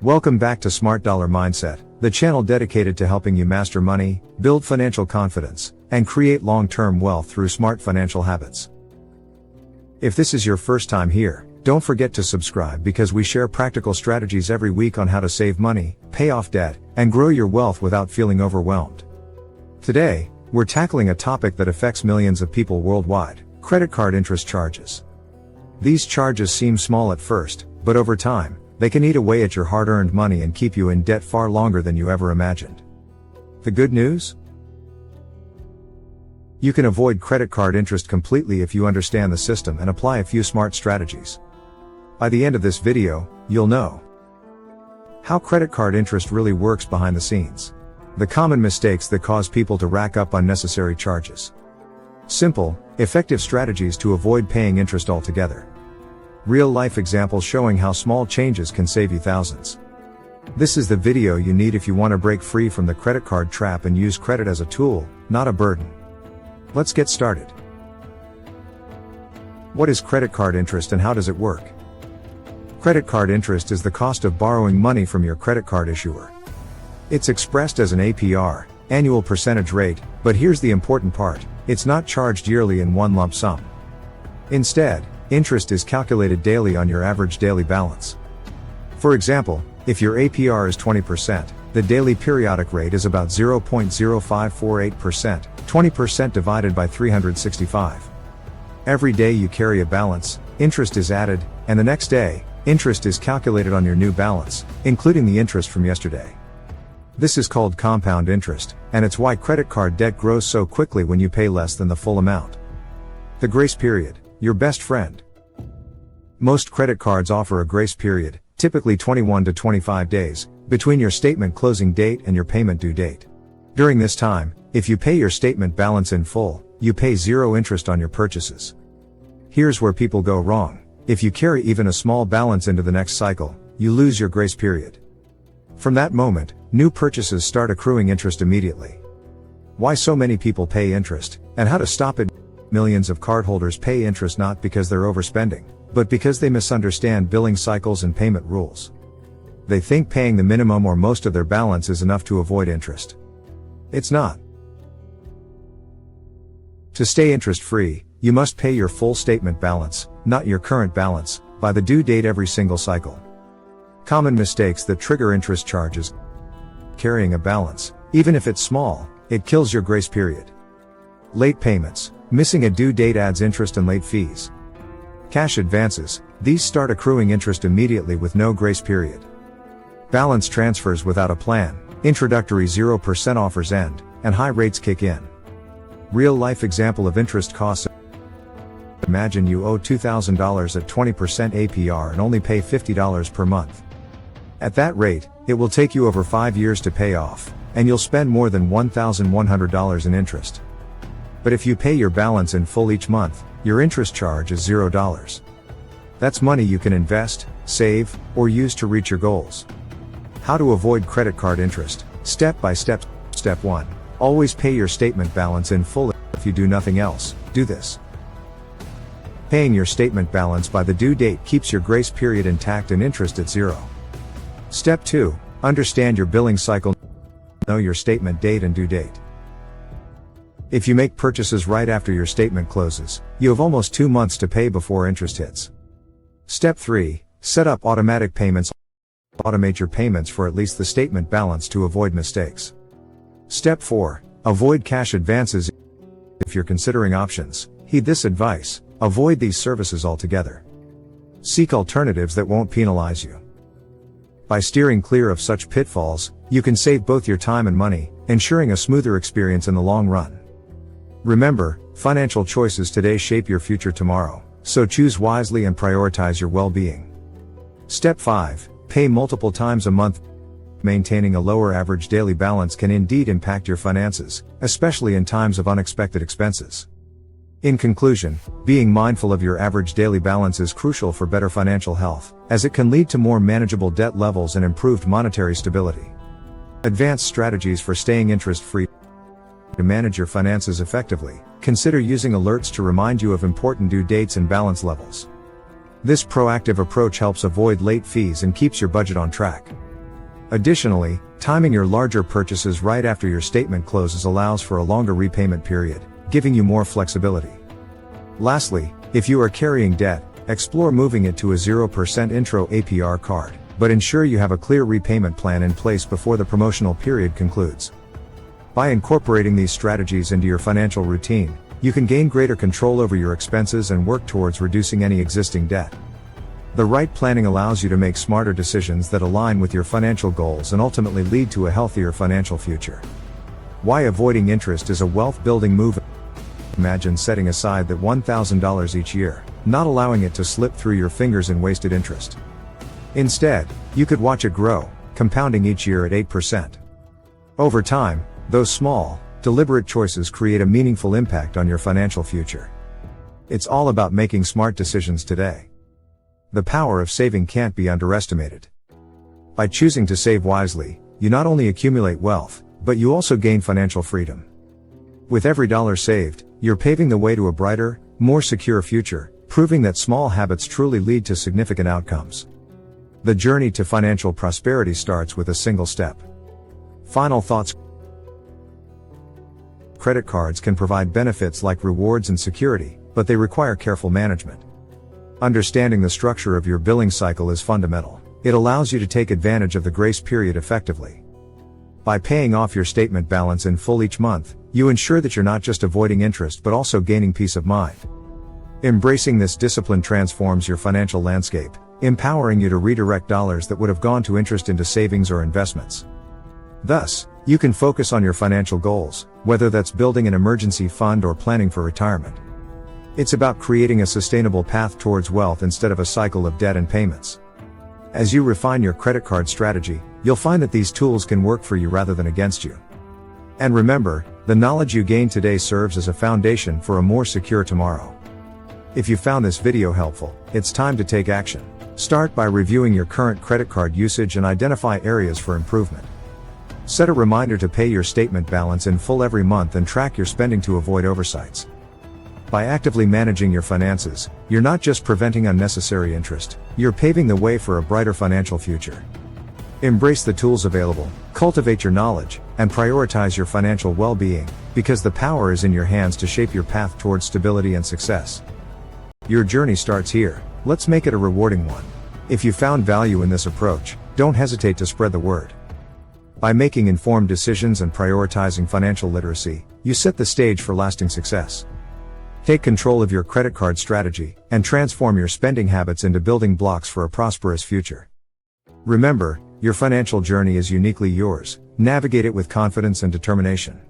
Welcome back to Smart Dollar Mindset, the channel dedicated to helping you master money, build financial confidence, and create long-term wealth through smart financial habits. If this is your first time here, don't forget to subscribe because we share practical strategies every week on how to save money, pay off debt, and grow your wealth without feeling overwhelmed. Today, we're tackling a topic that affects millions of people worldwide: credit card interest charges. These charges seem small at first, but over time, they can eat away at your hard-earned money and keep you in debt far longer than you ever imagined. The good news? You can avoid credit card interest completely if you understand the system and apply a few smart strategies. By the end of this video, you'll know how credit card interest really works behind the scenes, the common mistakes that cause people to rack up unnecessary charges, simple, effective strategies to avoid paying interest altogether, real-life examples showing how small changes can save you thousands. This is the video you need if you want to break free from the credit card trap and use credit as a tool, not a burden. Let's get started. What is credit card interest and how does it work? Credit card interest is the cost of borrowing money from your credit card issuer. It's expressed as an APR, annual percentage rate, but here's the important part: it's not charged yearly in one lump sum. Instead, interest is calculated daily on your average daily balance. For example, if your APR is 20%, the daily periodic rate is about 0.0548%, 20% divided by 365. Every day you carry a balance, interest is added, and the next day, interest is calculated on your new balance, including the interest from yesterday. This is called compound interest, and it's why credit card debt grows so quickly when you pay less than the full amount. The grace period, your best friend. Most credit cards offer a grace period, typically 21 to 25 days, between your statement closing date and your payment due date. During this time, if you pay your statement balance in full, you pay zero interest on your purchases. Here's where people go wrong: if you carry even a small balance into the next cycle, you lose your grace period. From that moment, new purchases start accruing interest immediately. Why so many people pay interest, and how to stop it? Millions of cardholders pay interest not because they're overspending, but because they misunderstand billing cycles and payment rules. They think paying the minimum or most of their balance is enough to avoid interest. It's not. To stay interest-free, you must pay your full statement balance, not your current balance, by the due date every single cycle. Common mistakes that trigger interest charges: carrying a balance, even if it's small, it kills your grace period. Late payments, missing a due date adds interest and late fees. Cash advances, these start accruing interest immediately with no grace period. Balance transfers without a plan, introductory 0% offers end, and high rates kick in. Real-life example of interest costs: imagine you owe $2,000 at 20% APR and only pay $50 per month. At that rate, it will take you over 5 years to pay off, and you'll spend more than $1,100 in interest. But if you pay your balance in full each month, your interest charge is $0. That's money you can invest, save, or use to reach your goals. How to avoid credit card interest, step by step. Step 1. Always pay your statement balance in full. If you do nothing else, do this. Paying your statement balance by the due date keeps your grace period intact and interest at zero. Step 2. Understand your billing cycle. Know your statement date and due date. If you make purchases right after your statement closes, you have almost 2 months to pay before interest hits. Step 3. Set up automatic payments. Automate your payments for at least the statement balance to avoid mistakes. Step 4. Avoid cash advances. If you're considering options, heed this advice: avoid these services altogether. Seek alternatives that won't penalize you. By steering clear of such pitfalls, you can save both your time and money, ensuring a smoother experience in the long run. Remember, financial choices today shape your future tomorrow, so choose wisely and prioritize your well-being. Step 5. Pay multiple times a month. Maintaining a lower average daily balance can indeed impact your finances, especially in times of unexpected expenses. In conclusion, being mindful of your average daily balance is crucial for better financial health, as it can lead to more manageable debt levels and improved monetary stability. Advanced strategies for staying interest-free. To manage your finances effectively, consider using alerts to remind you of important due dates and balance levels. This proactive approach helps avoid late fees and keeps your budget on track. Additionally, timing your larger purchases right after your statement closes allows for a longer repayment period, giving you more flexibility. Lastly, if you are carrying debt, explore moving it to a 0% intro APR card, but ensure you have a clear repayment plan in place before the promotional period concludes. By incorporating these strategies into your financial routine, you can gain greater control over your expenses and work towards reducing any existing debt. The right planning allows you to make smarter decisions that align with your financial goals and ultimately lead to a healthier financial future. Why avoiding interest is a wealth-building move. Imagine setting aside that $1,000 each year, not allowing it to slip through your fingers in wasted interest. Instead, you could watch it grow, compounding each year at 8%. Over time, those small, deliberate choices create a meaningful impact on your financial future. It's all about making smart decisions today. The power of saving can't be underestimated. By choosing to save wisely, you not only accumulate wealth, but you also gain financial freedom. With every dollar saved, you're paving the way to a brighter, more secure future, proving that small habits truly lead to significant outcomes. The journey to financial prosperity starts with a single step. Final thoughts. Credit cards can provide benefits like rewards and security, but they require careful management. Understanding the structure of your billing cycle is fundamental. It allows you to take advantage of the grace period effectively. By paying off your statement balance in full each month, you ensure that you're not just avoiding interest but also gaining peace of mind. Embracing this discipline transforms your financial landscape, empowering you to redirect dollars that would have gone to interest into savings or investments. Thus, you can focus on your financial goals, whether that's building an emergency fund or planning for retirement. It's about creating a sustainable path towards wealth instead of a cycle of debt and payments. As you refine your credit card strategy, you'll find that these tools can work for you rather than against you. And remember, the knowledge you gain today serves as a foundation for a more secure tomorrow. If you found this video helpful, it's time to take action. Start by reviewing your current credit card usage and identify areas for improvement. Set a reminder to pay your statement balance in full every month and track your spending to avoid oversights. By actively managing your finances, you're not just preventing unnecessary interest, you're paving the way for a brighter financial future. Embrace the tools available, cultivate your knowledge, and prioritize your financial well-being, because the power is in your hands to shape your path towards stability and success. Your journey starts here. Let's make it a rewarding one. If you found value in this approach, don't hesitate to spread the word. By making informed decisions and prioritizing financial literacy, you set the stage for lasting success. Take control of your credit card strategy, and transform your spending habits into building blocks for a prosperous future. Remember, your financial journey is uniquely yours. Navigate it with confidence and determination.